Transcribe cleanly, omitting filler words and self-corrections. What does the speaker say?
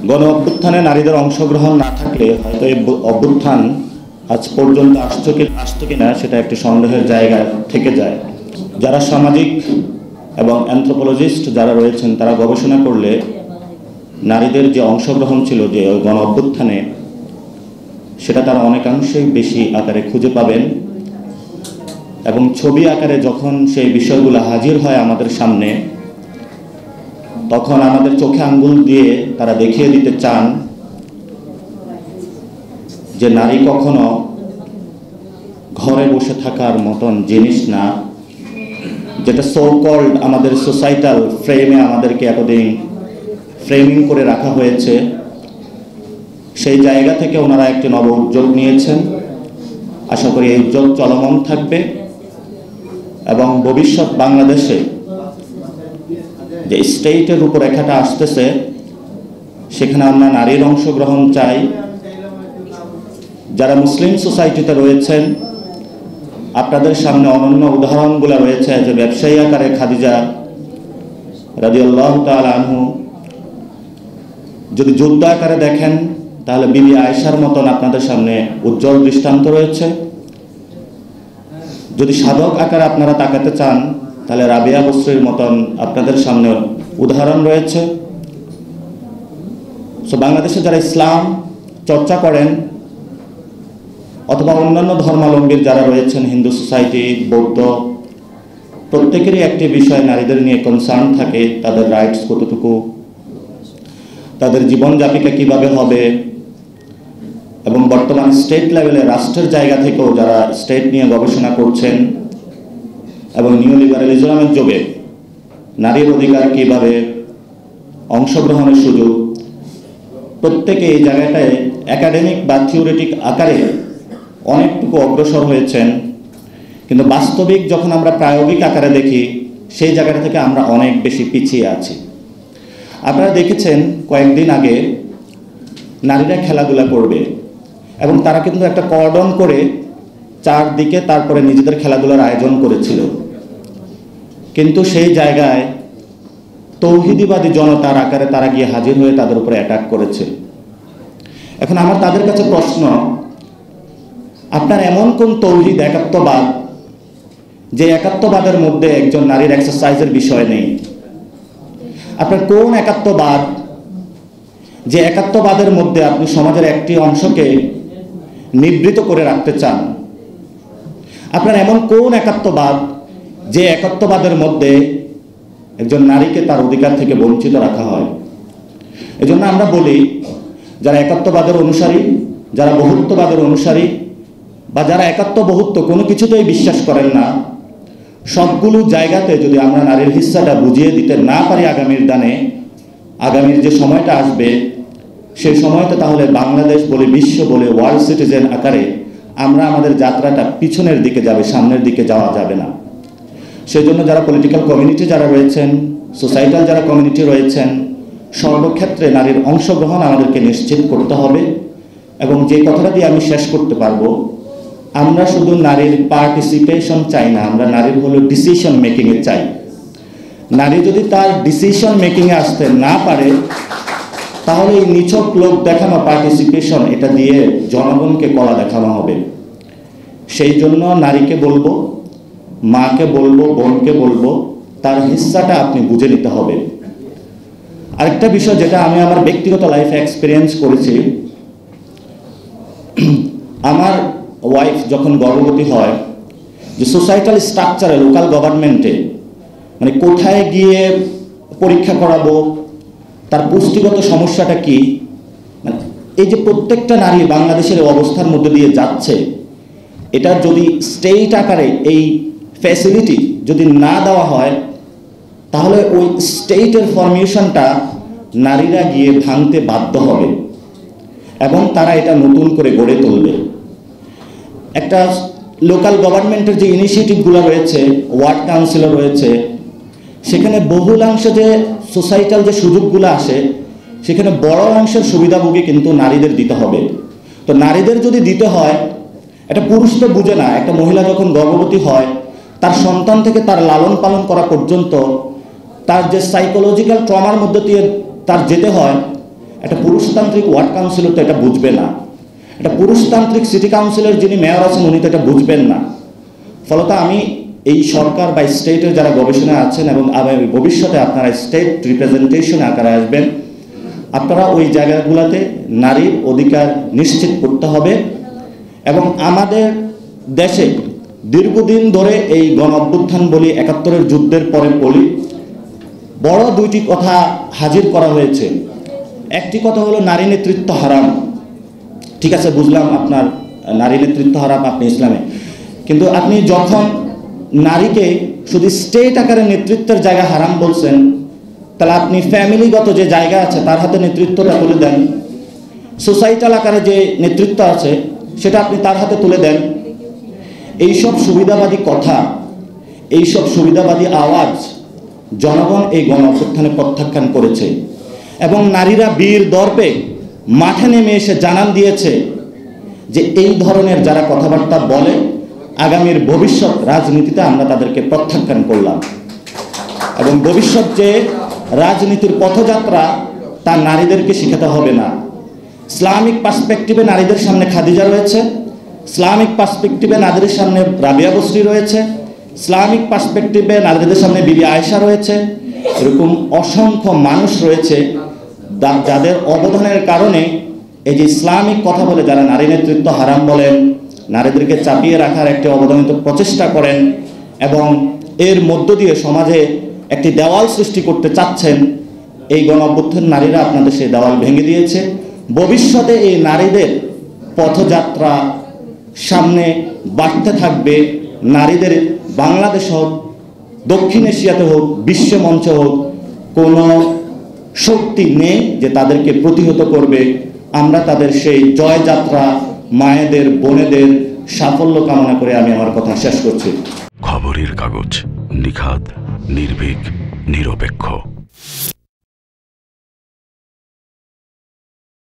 গণ অভ্যুত্থানে নারীদের অংশগ্রহণ না থাকলে হয়তো এই অভ্যুত্থান আজ পর্যন্ত আসতো কিনা সেটা একটি সন্দেহের জায়গা থেকে যায়। যারা সামাজিক এবং অ্যানথ্রোপোলজিস্ট যারা রয়েছেন তারা গবেষণা করলে নারীদের যে অংশগ্রহণ ছিল যে ওই গণ অভ্যুত্থানে, সেটা তারা অনেকাংশেই বেশি আকারে খুঁজে পাবেন এবং ছবি আকারে যখন সেই বিষয়গুলো হাজির হয় আমাদের সামনে, তখন আমাদের চোখে আঙ্গুল দিয়ে তারা দেখিয়ে দিতে চান যে নারী কখনো ঘরে বসে থাকার মতন জিনিস না, যেটা সো কল্ড আমাদের সোসাইটাল ফ্রেমে আমাদেরকে এতদিন ফ্রেমিং করে রাখা হয়েছে, সেই জায়গা থেকে ওনারা একটি নব উদ্যোগ নিয়েছেন। আশা করি এই উদ্যোগ চলমান থাকবে এবং ভবিষ্যৎ বাংলাদেশে যে স্টেটের রূপরেখাটা আসতেছে সেখানে আমরা নারীর অংশগ্রহণ চাই। যারা মুসলিম সোসাইটিতে রয়েছেন আপনাদের সামনে অনন্য উদাহরণগুলো রয়েছে, যে ব্যবসায়ী আকারে খাদিজা রাদিয়াল্লাহু তাআলা আনহু, যদি যুদ্ধ আকারে দেখেন তাহলে বিবি আয়েশার মতন আপনাদের সামনে উজ্জ্বল দৃষ্টান্ত রয়েছে, যদি সাধক আকারে আপনারা তাকাতে চান তাহলে রাবিয়া বসরির মতন আপনাদের সামনে উদাহরণ রয়েছে। সো বাংলাদেশে যারা ইসলাম চর্চা করেন অথবা অন্যান্য ধর্মাবলম্বীর যারা রয়েছেন, হিন্দু সোসাইটি, বৌদ্ধ, প্রত্যেকেরই একটি বিষয় নারীদের নিয়ে কনসার্ন থাকে, তাদের রাইটস কতটুকু, তাদের জীবনযাপিকা কিভাবে হবে, এবং বর্তমান স্টেট লেভেলে রাষ্ট্রের জায়গা থেকেও যারা স্টেট নিয়ে গবেষণা করছেন এবং নিউ লিবারালিজমের যুগে নারীর অধিকার কিভাবে, অংশগ্রহণের সুযোগ, প্রত্যেকে এই জায়গাটায় একাডেমিক বা থিওরিটিক আকারে অনেকটুকু অগ্রসর হয়েছেন, কিন্তু বাস্তবিক যখন আমরা প্রায়োগিক আকারে দেখি সেই জায়গাটা থেকে আমরা অনেক বেশি পিছিয়ে আছি। আপনারা দেখেছেন কয়েকদিন আগে নারীরা খেলাধুলা করবে এবং তারা কিন্তু একটা কর্ডন করে চারদিকে তারপরে নিজেদের খেলাধুলার আয়োজন করেছিল, কিন্তু সেই জায়গায় তৌহিদিবাদী জনতার আকারে তারা গিয়ে হাজির হয়ে তাদের উপরে অ্যাটাক করেছে। এখন আমার তাদের কাছে প্রশ্ন, আপনার এমন কোন তৌহিদ একাত্মবাদ যে একাত্মবাদের মধ্যে একজন নারীর এক্সারসাইজের বিষয় নেই? আপনার কোন একাত্মবাদ যে একাত্মবাদের মধ্যে আপনি সমাজের একটি অংশকে নিবৃত করে রাখতে চান? আপনার এমন কোন একাত্মবাদ যে একাত্মবাদের মধ্যে একজন নারীকে তার অধিকার থেকে বঞ্চিত রাখা হয়? এজন্য আমরা বলি, যারা একাত্মবাদের অনুসারী, যারা বহুত্ববাদের অনুসারী, বা যারা একাত্ম বহুত্ব কোনো কিছুতেই বিশ্বাস করেন না, সবগুলো জায়গাতে যদি আমরা নারীর হিস্সাটা বুঝিয়ে দিতে না পারি আগামীর যে সময়টা আসবে সেই সময়তে, তাহলে বাংলাদেশ বলে, বিশ্ব বলে, ওয়ার্ল্ড সিটিজেন আকারে আমরা আমাদের যাত্রাটা পিছনের দিকে যাবে, সামনের দিকে যাওয়া যাবে না। সেই জন্য যারা পলিটিক্যাল কমিউনিটি যারা রয়েছেন, সোসাইটাল যারা কমিউনিটি রয়েছেন, সর্বক্ষেত্রে নারীর অংশগ্রহণ আমাদেরকে নিশ্চিত করতে হবে। এবং যে কথাটা দিয়ে আমি শেষ করতে পারবো, আমরা শুধু নারীর পার্টিসিপেশন চাই না, আমরা নারীর হলো ডিসিশন মেকিংয়ে চাই। নারী যদি তার ডিসিশন মেকিংয়ে আসতে না পারে তাহলে এই নিছক লোক দেখানো পার্টিসিপেশন, এটা দিয়ে জনগণকে কলা দেখানো হবে। সেই জন্য নারীকে বলবো, মাকে বলবো, বোনকে বলবো, তার হিস্সাটা আপনি বুঝে নিতে হবে। আরেকটা বিষয় যেটা আমি আমার ব্যক্তিগত লাইফে এক্সপিরিয়েন্স করেছি, আমার ওয়াইফ যখন গর্ভবতী হয়, যে সোসাইটাল স্ট্রাকচারে, লোকাল গভর্নমেন্টে, মানে কোথায় গিয়ে পরীক্ষা করাবো, তার পুষ্টিগত সমস্যাটা কি, মানে এই যে প্রত্যেকটা নারী বাংলাদেশের অবস্থার মধ্যে দিয়ে যাচ্ছে, এটা যদি স্টেট আকারে এই ফ্যাসিলিটি যদি না দেওয়া হয় তাহলে ওই স্টেটের ফরমেশনটা নারীরা গিয়ে ভাঙতে বাধ্য হবে এবং তারা এটা নতুন করে গড়ে তুলবে। একটা লোকাল গভর্নমেন্টের যে ইনিশিয়েটিভগুলো রয়েছে, ওয়ার্ড কাউন্সিলর রয়েছে, সেখানে বহুলাংশে যে সোসাইটাল যে সুযোগগুলো আসে সেখানে বড় অংশের সুবিধাভোগী কিন্তু নারীদের দিতে হবে। তো নারীদের যদি দিতে হয়, একটা পুরুষ তো বুঝে না, একটা মহিলা যখন গর্ভবতী হয় তার সন্তান থেকে তার লালন পালন করা পর্যন্ত তার যে সাইকোলজিক্যাল ট্রমার মধ্যে দিয়ে তার যেতে হয়, একটা পুরুষতান্ত্রিক ওয়ার্ড কাউন্সিলর তো এটা বুঝবে না, একটা পুরুষতান্ত্রিক সিটি কাউন্সিলর যিনি মেয়র আছেন উনি তো এটা বুঝবেন না। ফলত আমি এই সরকার বা স্টেটের যারা গবেষণায় আছেন এবং আগামী ভবিষ্যতে আপনারা স্টেট রিপ্রেজেন্টেশন আকারে আসবেন, আপনারা ওই জায়গাগুলোতে নারীর অধিকার নিশ্চিত করতে হবে। এবং আমাদের দেশে দীর্ঘদিন ধরে এই গণ অভ্যুত্থান বলি, ৭১-এর যুদ্ধের পরে বলি, বড় দুইটি কথা হাজির করা হয়েছে। একটি কথা হলো নারী নেতৃত্ব হারাম। ঠিক আছে, বুঝলাম আপনার নারী নেতৃত্ব হারাম আপনি ইসলামে, কিন্তু আপনি যখন নারীকে শুধু স্টেট আকারে নেতৃত্বের জায়গা হারাম বলছেন, তাহলে আপনি ফ্যামিলিগত যে জায়গা আছে তার হাতে নেতৃত্বটা তুলে দেন, সোসাইটাল আকারে যে নেতৃত্ব আছে সেটা আপনি তার হাতে তুলে দেন। এইসব সুবিধাবাদী কথা, এইসব সুবিধাবাদী আওয়াজ জনগণ এই গণ অভ্যুত্থানে প্রত্যাখ্যান করেছে এবং নারীরা বীর দর্পে মাঠে নেমে এসে জানান দিয়েছে যে এই ধরনের যারা কথাবার্তা বলে আগামীর ভবিষ্যৎ রাজনীতিতে আমরা তাদেরকে প্রত্যাখ্যান করলাম। এবং ভবিষ্যৎ যে রাজনীতির পথযাত্রা তা নারীদেরকে শেখাতে হবে না। ইসলামিক পার্সপেক্টিভে নারীদের সামনে খাদিজা রয়েছে, ইসলামিক পার্সপেক্টিভে নারীদের সামনে রাবিয়া বসরি রয়েছে, ইসলামিক পার্সপেক্টিভে নারীদের সামনে বিবি আয়েশা রয়েছে। এরকম অসংখ্য মানুষ রয়েছে যাদের অবদানের কারণে এই যে ইসলামিক কথা বলে যারা নারী নেতৃত্ব হারাম বলেন, নারীদেরকে চাপিয়ে রাখার একটি অবদানিত প্রচেষ্টা করেন এবং এর মধ্য দিয়ে সমাজে একটি দেওয়াল সৃষ্টি করতে চাচ্ছেন, এই গণ অভ্যুত্থান নারীরা আপনাদের সেই দেওয়াল ভেঙে দিয়েছে। ভবিষ্যতে এই নারীদের পথযাত্রা সামনে বাড়তে থাকবে। নারীদের বাংলাদেশ হোক, দক্ষিণ এশিয়াতে হোক, বিশ্ব মঞ্চে হোক, কোনো শক্তি নেই যে তাদেরকে প্রতিহত করবে। আমরা তাদের সেই জয়যাত্রা, মায়েদের, বোনেদের সাফল্য কামনা করে আমি আমার কথা শেষ করছি। খবরের কাগজ, নিখাদ, নির্ভীক, নিরপেক্ষ।